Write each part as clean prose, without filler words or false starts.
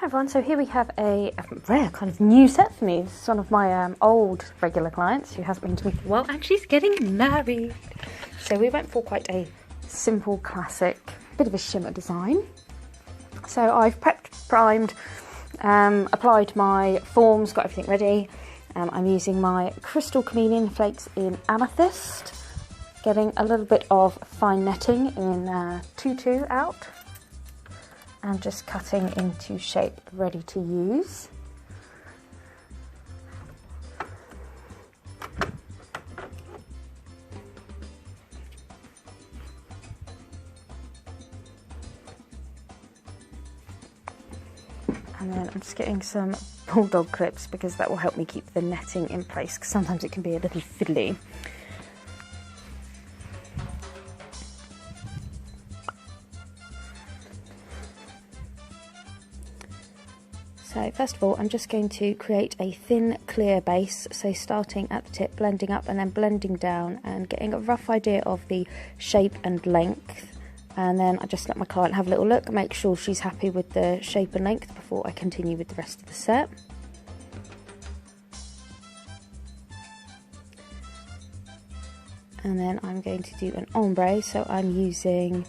everyone, so here we have a rare kind of new set for me. This is one of my old regular clients who hasn't been to me for a while, and she's getting married. So we went for quite a simple, classic, bit of a shimmer design. So I've prepped, primed, applied my forms, got everything ready. I'm using my Crystal Chameleon Flakes in Amethyst, getting a little bit of fine netting in Tutu out, and just cutting into shape, ready to use. And then I'm just getting some bulldog clips because that will help me keep the netting in place, because sometimes it can be a little fiddly. So first of all, I'm just going to create a thin, clear base. So starting at the tip, blending up and then blending down and getting a rough idea of the shape and length. And then I just let my client have a little look, make sure she's happy with the shape and length before I continue with the rest of the set. And then I'm going to do an ombre, so I'm using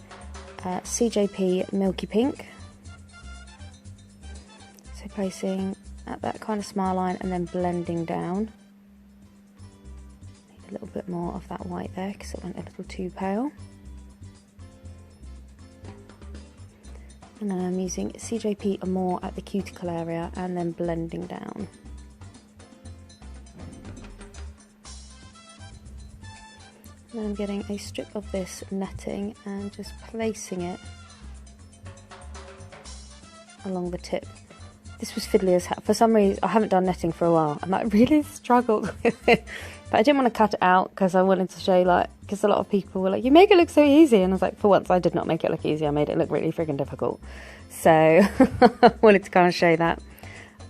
CJP Milky Pink. So placing at that kind of smile line and then blending down. Need a little bit more of that white there because it went a little too pale. And then I'm using CJP Amor at the cuticle area and then blending down. And then I'm getting a strip of this netting and just placing it along the tip. This was fiddly as hell. For some reason, I haven't done netting for a while and I really struggled with it. But I didn't want to cut it out because I wanted to show, like, because a lot of people were like, you make it look so easy. And I was like, for once, I did not make it look easy. I made it look really friggin' difficult. So I wanted to kind of show that.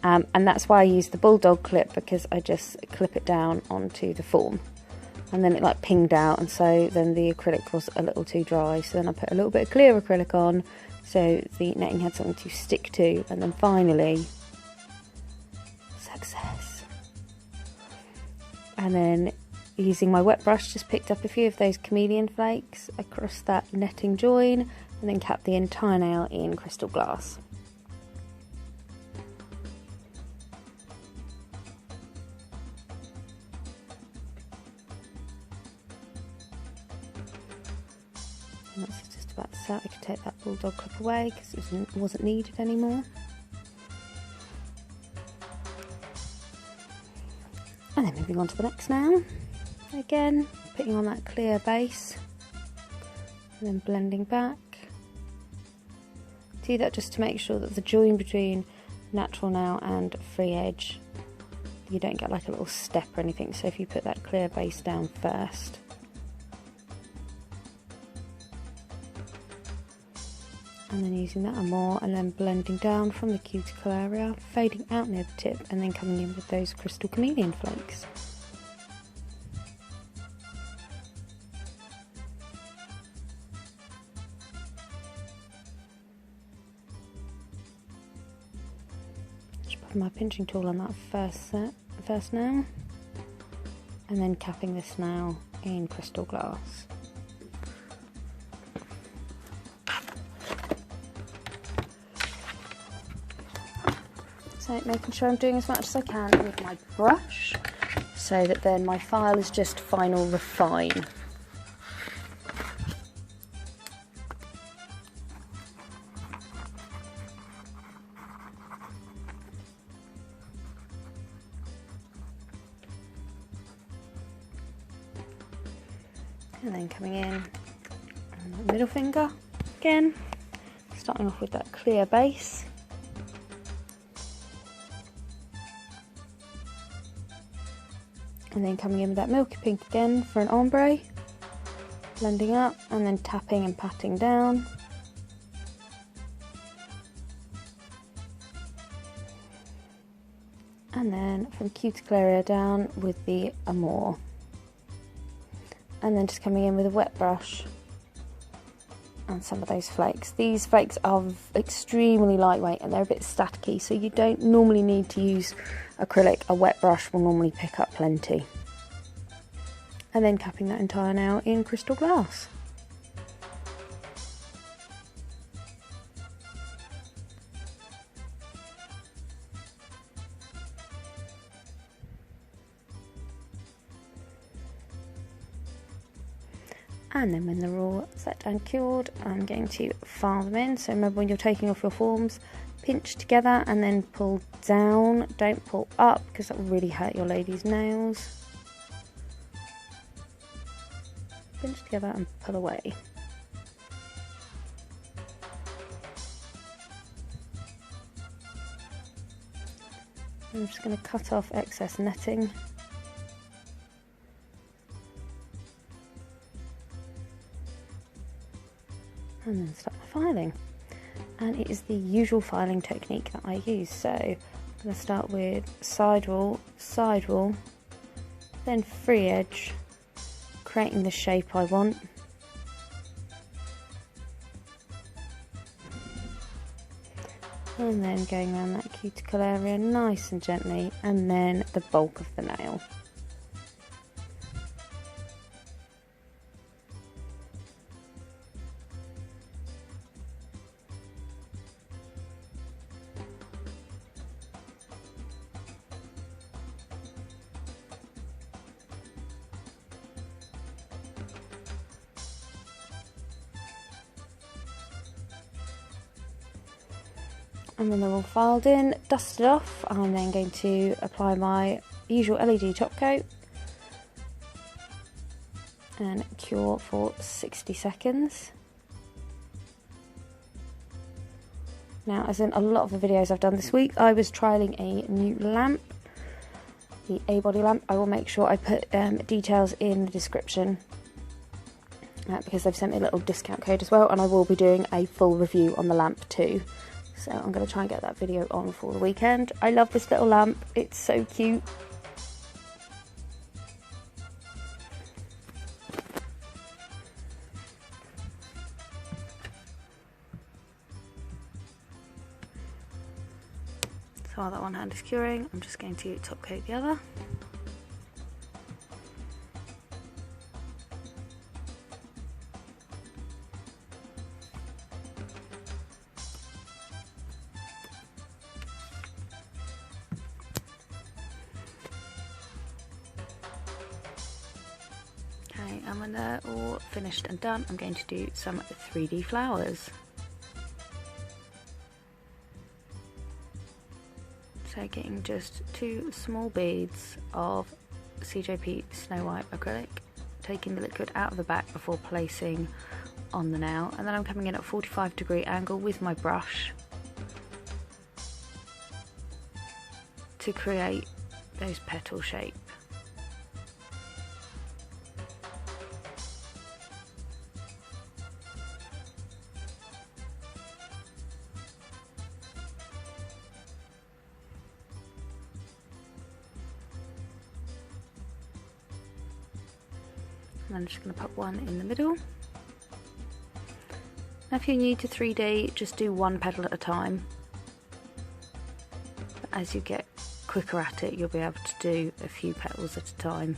And that's why I used the bulldog clip, because I just clip it down onto the form. And then it like pinged out, and so then the acrylic was a little too dry. So then I put a little bit of clear acrylic on, so the netting had something to stick to. And then finally, success. And then using my wet brush, just picked up a few of those chameleon flakes across that netting join, and then capped the entire nail in crystal glass. And that's just about set. I could take that bulldog clip away because it wasn't needed anymore. And then moving on to the next nail. Again, putting on that clear base and then blending back. Do that just to make sure that the join between natural nail and free edge, you don't get like a little step or anything. So if you put that clear base down first. And then using that Amor and then blending down from the cuticle area, fading out near the tip and then coming in with those Crystal Chameleon flakes. Just putting my pinching tool on that first nail, and then capping this nail in crystal glass. So making sure I'm doing as much as I can with my brush, so that then my file is just final refine. And then coming in on the middle finger again, starting off with that clear base. And then coming in with that Milky Pink again for an ombre, blending up and then tapping and patting down. And then from cuticle area down with the Amor. And then just coming in with a wet brush and some of those flakes. These flakes are extremely lightweight and they're a bit staticky, so you don't normally need to use acrylic. A wet brush will normally pick up plenty. And then capping that entire nail in crystal glass. And then when they're all set and cured, I'm going to file them in. So remember, when you're taking off your forms, pinch together and then pull down. Don't pull up because that will really hurt your lady's nails. Pinch together and pull away. I'm just going to cut off excess netting. And then start my filing, and it is the usual filing technique that I use. So I'm going to start with side wall, then free edge, creating the shape I want, and then going around that cuticle area nice and gently, and then the bulk of the nail. And when they're all filed in, dusted off, I'm then going to apply my usual LED top coat and cure for 60 seconds. Now, as in a lot of the videos I've done this week, I was trialling a new lamp, the A-body lamp. I will make sure I put details in the description because they've sent me a little discount code as well, and I will be doing a full review on the lamp too. So I'm going to try and get that video on for the weekend. I love this little lamp, it's so cute. So while that one hand is curing, I'm just going to top coat the other. And when they're all finished and done, I'm going to do some 3D flowers. So getting just 2 small beads of CJP Snow White acrylic, taking the liquid out of the back before placing on the nail, and then I'm coming in at a 45-degree angle with my brush to create those petal shapes. And I'm just going to pop one in the middle. Now if you're new to 3D, just do one petal at a time. But as you get quicker at it, you'll be able to do a few petals at a time.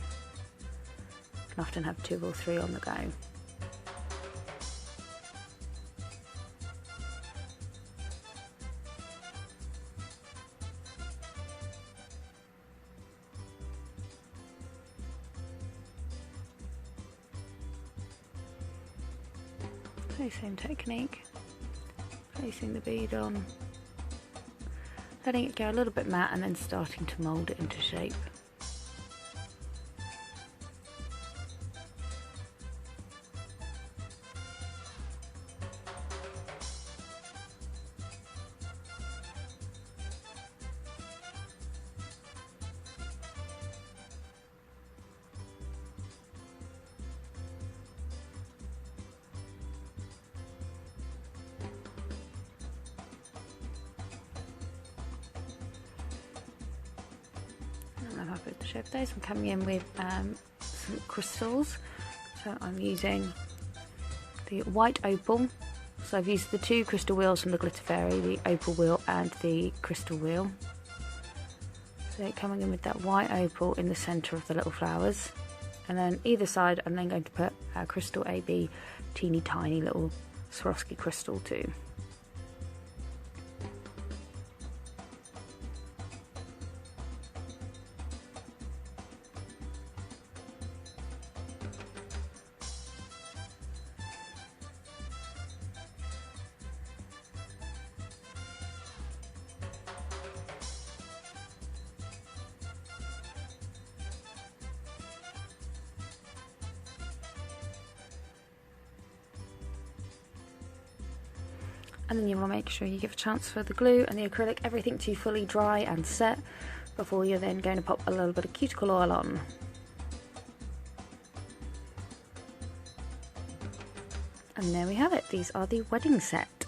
You can often have 2 or 3 on the go. Same technique, placing the bead on, letting it go a little bit matte and then starting to mould it into shape. I'm happy with the shape of those. I'm coming in with some crystals. So I'm using the white opal So I've used the 2 crystal wheels from the Glitter Fairy, the opal wheel and the crystal wheel. So coming in with that white opal in the centre of the little flowers. And then either side I'm then going to put our crystal AB, teeny tiny little Swarovski crystal too. And then you want to make sure you give a chance for the glue and the acrylic, everything to fully dry and set before you're then going to pop a little bit of cuticle oil on. And there we have it, these are the wedding set.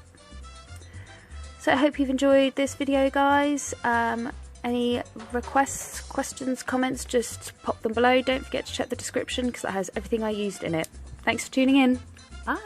So I hope you've enjoyed this video, guys. Any requests, questions, comments, just pop them below. Don't forget to check the description because that has everything I used in it. Thanks for tuning in. Bye.